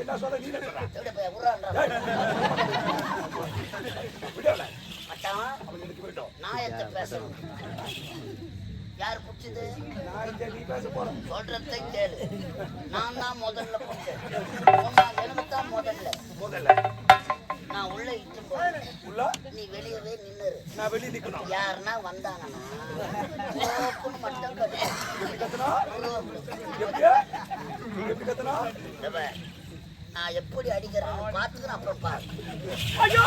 என்ன சொல்ற நீ என்ன சொல்ற எവിടെ போய் உறான்டா விடல மச்சான் அவன் எனக்கு விட்டோம் நான் எத்த பேசணும் யார் புடிச்சது நான் இந்த நீ பேச போறேன் சொல்றதை கேளு நான் தான் முதல்ல புடிச்சேன் எனக்கு தான் முதல்ல நான் உள்ள இட்டு போறேன் உள்ள நீ வெளியவே நின்னுரு நான் வெளிய நிக்கணும் யாருன்னா வந்தாங்கன்னா மட்டும் கத்துனா எப்படி கத்துனா நான் எப்படி அடிக்கிறேன்னு பார்த்துக்கிறேன் அப்புறம் பாரு ஐயோ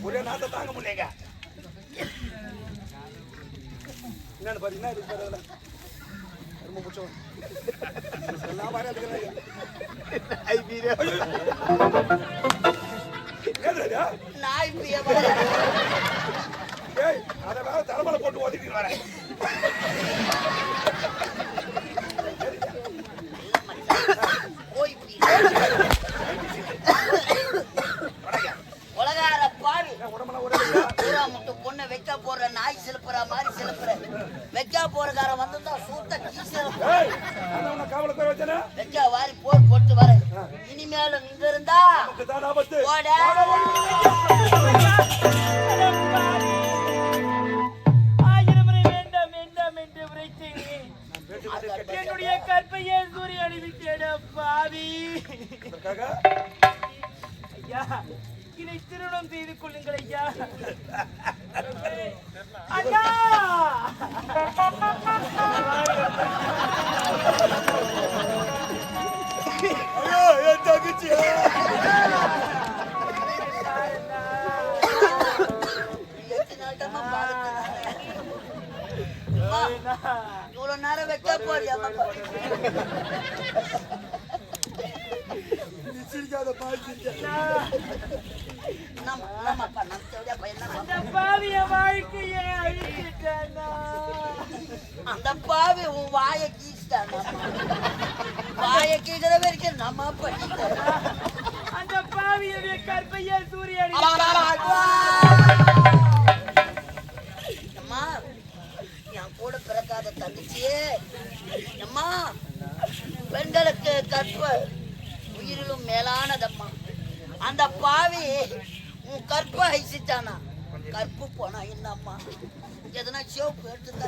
ஒரே நாத்த தாங்க முடியங்க என்னன்னு பாத்தீங்கன்னா இது ரொம்ப முச்சம் எல்லாம் பாரு நாய் அதை வேற தலைமலை போட்டு ஓதிட்டு வரேன் பொண்ணு வைக்க போற நாய் சிலுப்புற மாதிரி சிலுப்புற வைக்க போறக்கார வந்து சூத்த வைக்க வாரி போட்டு வர இனிமேலும் இங்க இருந்தா என்னுடைய கற்பையே சூரிய அணிவித்தேட பாவி ஐயா இதை திருமணம் செய்து கொள்ளுங்கள் ஐயா ஐயா இவ்வளவு நேரம் வைக்க போறியா அந்த பாவி உன் வாயை கீச்சிட்டான் வாயை கீக்கிற வரைக்கும் நம்ம பண்ணிட்டோம் அந்த பாவிய கற்பையா சூரியன் அம்மா என் கூட பிறக்காத தங்கச்சியே அம்மா பெண்களுக்கு கற்பு உயிரிலும் மேலானதம்மா அந்த பாவி உன் கற்பை அழிச்சிட்டானா கற்பு போனா என்னம்மா எதனா சோப்பு எடுத்து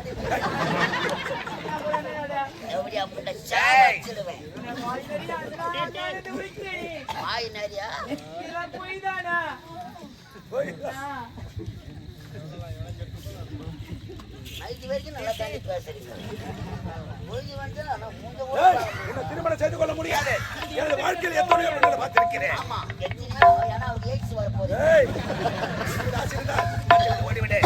எப்படியா முட்டை சாச்சிடுவேன் வாய் நிறையா நைட்டு வரைக்கும் நல்லா தாண்டி பேசுறீங்க பொழுது வந்து திருமணம் செய்து கொள்ள முடியாது வாழ்க்கையில் எத்தனையோ பார்த்திருக்கிறேன் ஆமா ஏன்னா அவர் எய்ட்ஸ் வரப்போகுது ஓடிவிடு